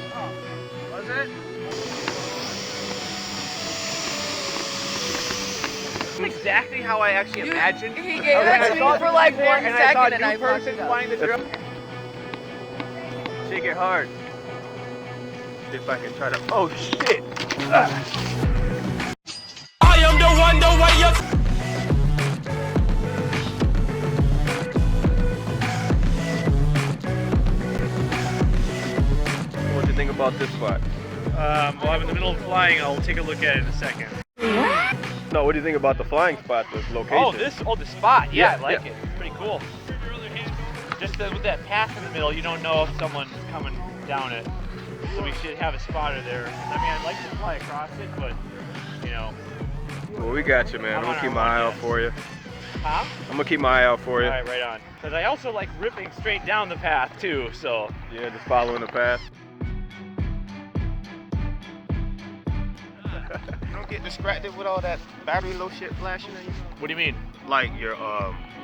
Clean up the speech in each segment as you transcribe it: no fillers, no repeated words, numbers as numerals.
one. Oh, was it? That's exactly how I actually imagined. He gave it to me for like 1 second and I fucked it up. Flying the drone. Shake it hard. See if I can try to. Oh shit! I am the one, the way you. What do you think about this spot? Well, I'm in the middle of flying. I'll take a look at it in a second. No, what do you think about the flying spot, the location? The spot. Yeah, I like yeah. it. It's pretty cool. Just with that path in the middle, you don't know if someone's coming down it. So we should have a spotter there. I mean, I'd like to fly across it, but, you know. Well, we got you, man. I'm gonna keep my eye out for you. Huh? I'm gonna keep my eye out for you. All right, right on. Because I also like ripping straight down the path, too, so. Yeah, just following the path. Don't get distracted with all that battery low shit flashing at you. What do you mean? Like your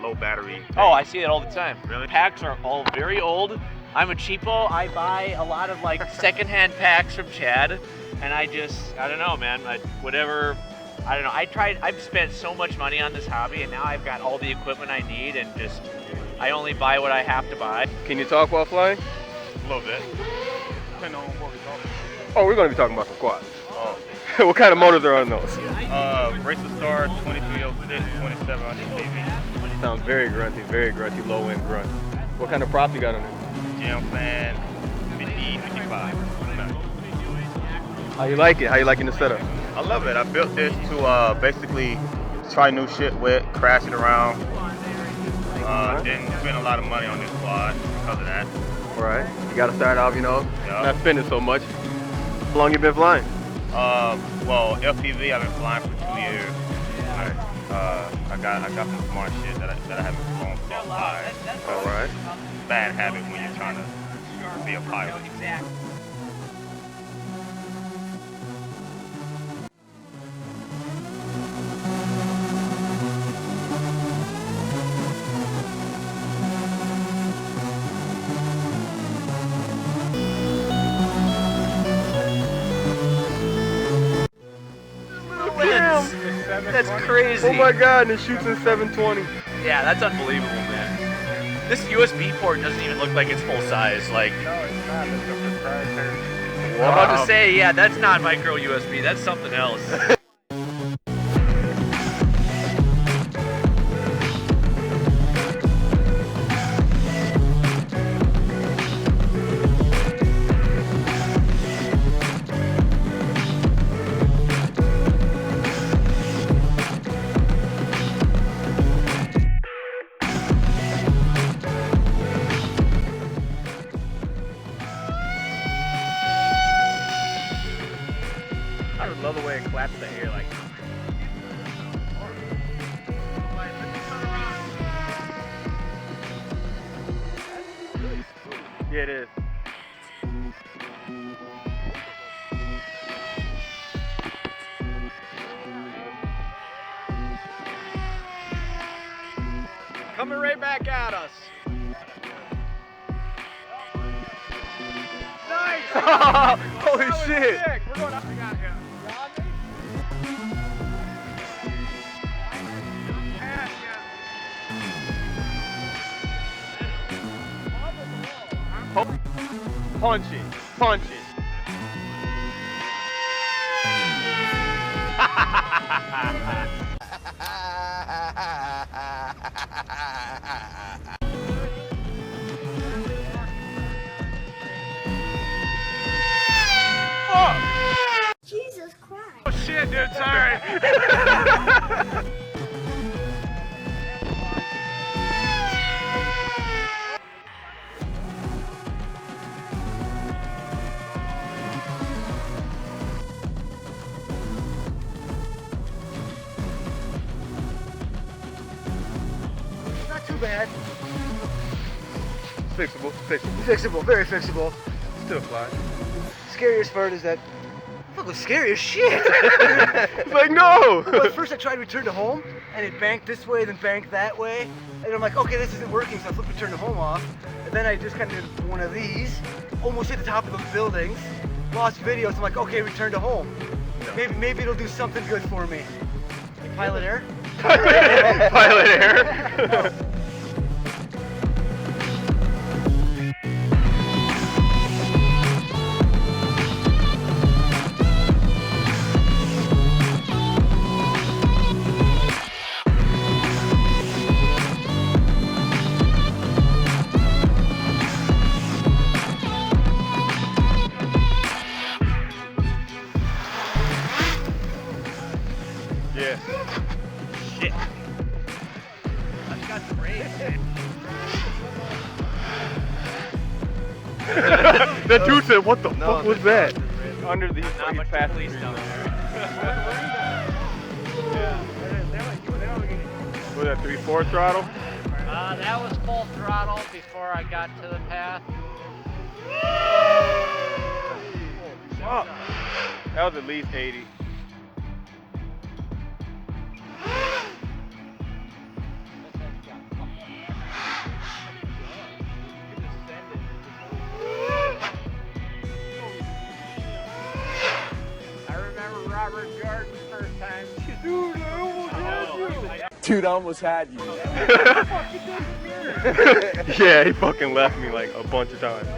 low battery. Oh, I see it all the time. Really? Packs are all very old. I'm a cheapo. I buy a lot of like secondhand packs from Chad, and I don't know, man. I don't know. I've spent so much money on this hobby, and now I've got all the equipment I need, and I only buy what I have to buy. Can you talk while flying? A little bit. Depending on what we're talking Oh, we're gonna be talking about some quads. about. What kind of motors are on those? Racer Star 2306, 2700 kV. Sounds very grunty, low end grunt. What kind of prop you got on it? Jam fan 50, 55. How you like it? How you liking the setup? I love it. I built this to basically try new shit with, crash it around. Didn't spend a lot of money on this quad because of that. Right. You gotta start off, Yeah. not spending so much. How long you been flying? Well, FPV I've been flying for 2 years. I got some smart shit that I haven't flown for a while. All right. Bad habit when you're trying to be a pilot. That's crazy. Oh my God, and it shoots in 720. Yeah, that's unbelievable, man. This USB port doesn't even look like it's full size. Like, No, it's not. It's a proprietary. I'm about to say, yeah, that's not micro USB. That's something else. I would love the way it claps the air like. Yeah, it is. Coming right back at us. Nice! Holy shit! We're going up. I got him. Punch it. Jesus Christ. Oh shit, dude, sorry. Not too bad. Fixable. Fixable, very fixable. Still fly. Scariest part is that fucking scary as shit. It's like, no! Well, at first I tried to return to home, and it banked this way, then banked that way. And I'm like, okay, this isn't working, so I flip and turn the home off. And then I just kind of did one of these, almost hit the top of those buildings, lost videos. I'm like, okay, return to home. Maybe it'll do something good for me. Pilot error? Pilot error. Yeah. Shit. I've got the brakes, man. That dude said, what the fuck was that? Under these Not fucking much fast police down there. Was that 3/4 throttle? That was full throttle before I got to the path. Fuck. That was at least 80. I remember Robert Jordan's first time. Dude, I almost had you. Yeah, he fucking left me like a bunch of times.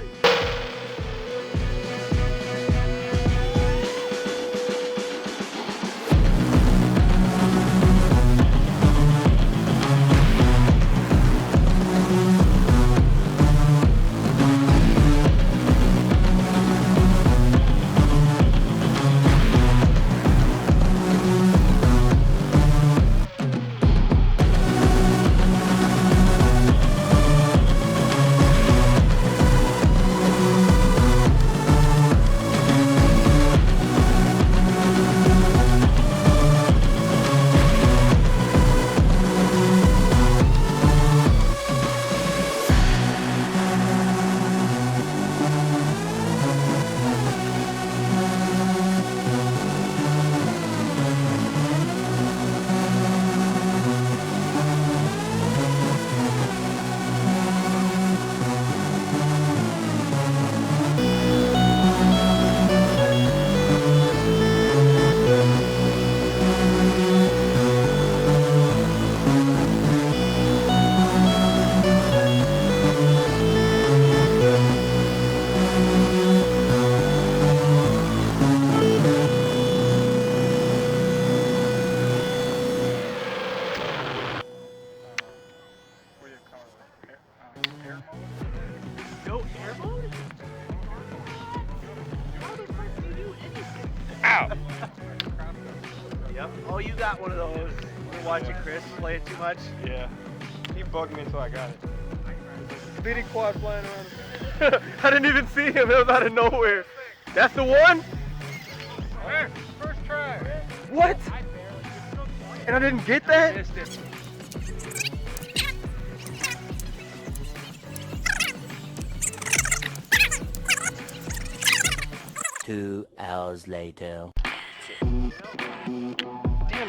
Go air mode? How the fuck do you do anything? Ow! Yep. Oh, you got one of those. You're watching Chris play it too much? Yeah. He bugged me until I got it. Speedy quad flying around. I didn't even see him. It was out of nowhere. That's the one? First try. What? And I didn't get that? 2 hours later. Damn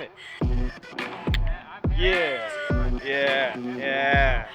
it. Yeah. Yeah. Yeah.